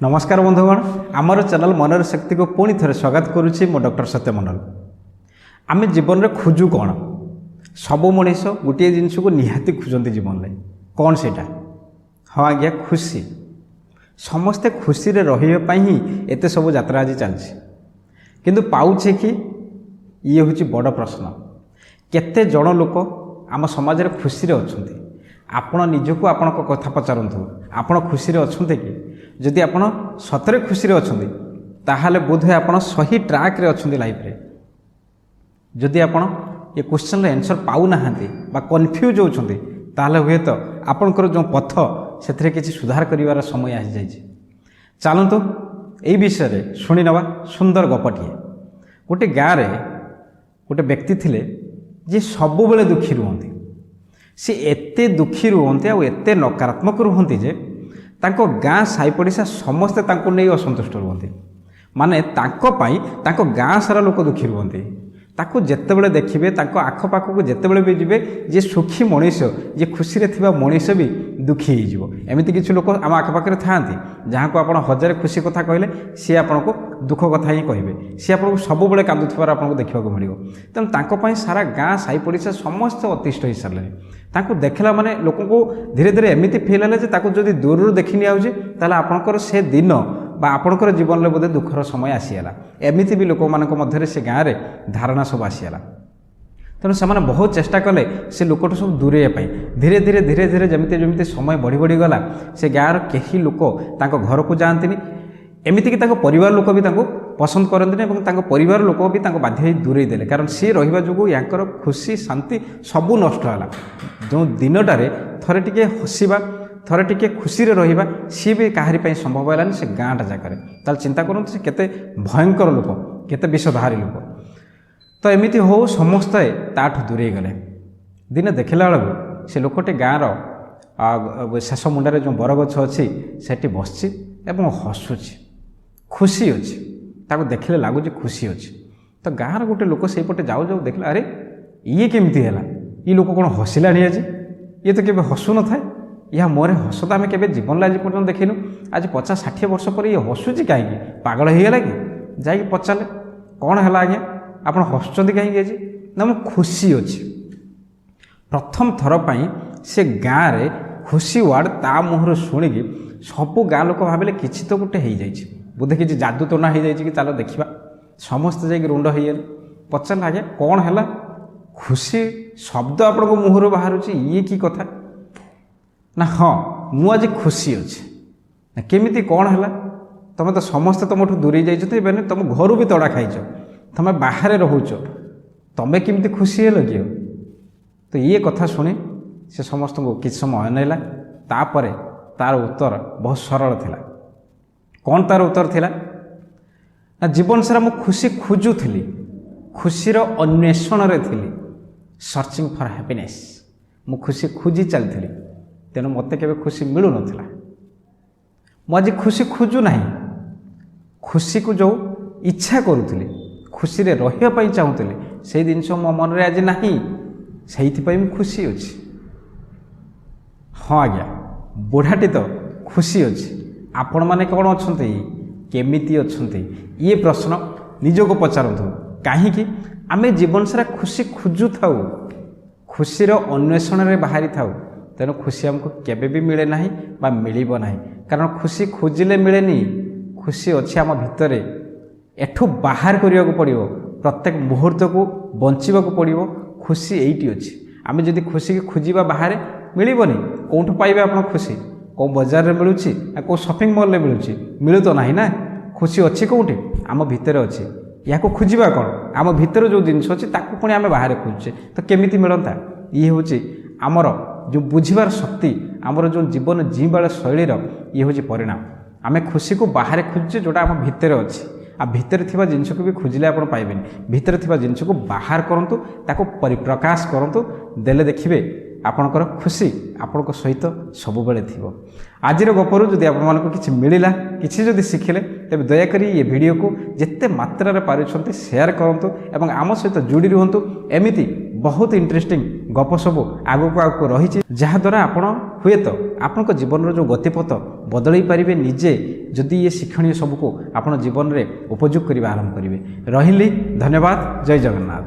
नमस्कार बंधुगण आमर चैनल मनर शक्ति को पुणी थे स्वागत करुच्ची मो डॉक्टर सत्य मंडल। आम जीवन में खोजु कौन सबू मनीष गोटे जिनस को निहाती खोजती जीवन में कौन से हाँ आज्ञा खुशी समस्ते खुशी रही ही एत सब यात्रा आज चलती किंतु पाऊे कि ये हूँ बड़ प्रश्न केते जन लोक आम समाज में खुशी अच्छा आपण निजको आपण कथा पचारतु आपण खुशी अच्छा कि जदि आपण सतरे खुशी अच्छा ताहले बोधे आपण सही ट्रैक रे अच्छा लाइफ रे जदि आपण ये क्वेश्चन आंसर पाऊना बा कन्फ्यूज होती ताहले हुए तो आपणकर जो पथ से किसी सुधार करिवार समय आसी जाइए। चलतु यही विषय रे शुणी नवा सुंदर गपटिए। गोटे गाँव में गोटे व्यक्ति थिले जे सबु बेले दुखी रुहंती सी एते दुखी रुहंती आ एते नकारात्मक रुहंती जे तांको गाँ साई पड़िशा समस्ते तांको नहीं असंतुष्ट रुहंती माने तांको पाई तांको गाँ सारा लोक दुखी रुहंती ताको जेतेबेले देखिबे तांको आखपाख को जेतेबेले भी जिबे जे सुखी मनीष जे खुशी रे थिबा मनीष भी दुखी हो जिवो। एमिति किछु लोक आम आखपाख रे थांती जहाँ को आपण हजार खुशी कथा कहले सी आपको दुख कथा ही कहे सी आपको सब बेले कांदुथिबार आपको देखा मिलियो। तेणु तांको पई सारा गाँ साई पड़िशा समस्त अतिष्ठ हो सारे तांको देखला माने लोक को धीरे धीरे एमिति फिल है जे ताको जदि दूर देखि नि आउजे ताले आपणकर से दिन बा आपणकर जीवन में बोधे दुखर समय आसीगला एमिति भी लोक मानक मध्य से गाँव में धारणा सब आसीगला। तेणु से बहुत चेष्टा कले से लोकठ सब दूरे धीरे धीरे धीरे धीरे जमी जमी समय बढ़ी बढ़ी गला से गाँव कहीं लोक घर को जाती एमती कि परिवार लोक भी पसंद करते परिवार लोक भी बाध्य दूरे देले कारण सी रहा जो यांकर खुशी शांति सबू नष्ट है। जो दिनटारे थरे टिके हसवा थरे टिके खुशी रहा सी भी कहारी संभव है से गाँटा जगह ताल चिंता करूँ से केते भयंकर लोक केते विषधारी लोक तो एमती हो समस्ते ताठ दूरे गले। दिने देखला बेलू से लोकटे गाँव शेष मुंडारे जो बरगछ अच्छी से बसची एवं हसुची खुशी अच्छी ताको देखले लगुच खुशी अच्छी तो गाँव गोटे लोक से पटे जाऊ जाऊ देखला अरे ये केमती है ये लोक कौन हसिला आज ये तो केवे हसु न था या मोरे हस तो आम के जीवन आज पर्यटन देखिनु आज 50-60 वर्ष पर ये हसुची कहीं पागल हो गला कि जाकि पचारे कौन है आज्ञा आप हसुँच कहीं आज ना मो खुशी अच्छी। प्रथम थर पर से गाँव में खुशी वार्ड ता मुहर शुणिकी सबू गाँ लोक भाविले किसी तो गोटे हो जाए बोधे किसी जादू टोना हो जाए कि चलो देखा समस्ते जाकि रुंड हो पचार आज्ञा कौन है खुशी शब्द आपण मुहर बाहर ये की कथा ना हाँ मु आज खुशी अच्छे केमिति कौन है तुम तो समस्ते तुम दूरे जाइए तुम घर भी तड़ा खाइच तुम बाहर रोच तुम्हें केमती खुशी है कि तो ये कथा शुणी से समस्त को किसी समय अनैला तापर तार उत्तर बहुत सरल थिला। कौन तार उत्तर थिला ना जीवन सारा मु खुशी खोजुली खुशीर अन्वेषण रे थिली सर्चिंग फॉर हैप्पीनेस मु खुशी खोजी चलती तेणु मत के खुशी मिलू नाला मुझे खुशी खोजु ना खुशी को जो इच्छा करुली खुशी रे रही चाहूली से जिनस मो मन रे आज ना से खुशी अच्छी। हाँ आज्ञा बुढ़ाटी तो खुशी अच्छी आपण मैंने कौन अच्छा केमिति अच्छा ये प्रश्न निजको पचारतु कहीं आमे जीवन सारा खुशी खोजु था खुशीर अन्वेषण रे बाहरी था तेणु खुशी आमको केबे भी मिले ना बा मिलिबो ना कारण खुशी खोजिले मिलेनी खुशी अच्छी आम भितर एठू बाहर करने को पड़ो प्रत्येक मुहूर्त को बंचा पड़ो खुशी यही अच्छी आम जदि खुशी की खोजा बाहर मिलबनी कौटू पाइबे आप खुशी कौ बजार में मिलूँ कौ शॉपिंग मॉल में मिलू तो ना खुशी अच्छी कौटे आम भितर अच्छी या खोजा कौन आम भितर जो जिन अच्छी पुणी आम बाहर खोजुचे तो केमिति मिलता ये हूँ आमर जो बुझीबार शक्ति आमर जो जीवन जीवार शैलीर ये हूँ परिणाम आम खुशी को बाहर खोजुचे जोटा आम भितर अच्छी आ भितर थिबा जिनस को भी खोजिले आप पाइबेनि भितर थिबा जिनस को बाहर करंतु ताको परिप्रकाश करंतु देले देखिबे आपणकर खुशी आपण सहित सब बेले थिबो। आजिर गपरु जदि आपण मानको किछि मिलिला किछि जदि शिखिले तेबे दयाकरी ये वीडियो को जेते मात्रा रे पारुछंती शेयर करंतु एवं आम सहित जोड़ी रुहंतु एमिति बहुत इंटरेस्टिंग गप सब आगक आगक रही जहाँद्वारा आपण हुए तो आपण जीवन जो गतिपथ बदल पारे निजे जदि ये शिक्षणीय सबको आपण जीवन में उपयोग करने आरंभ करेंगे। रही धन्यवाद। जय जगन्नाथ।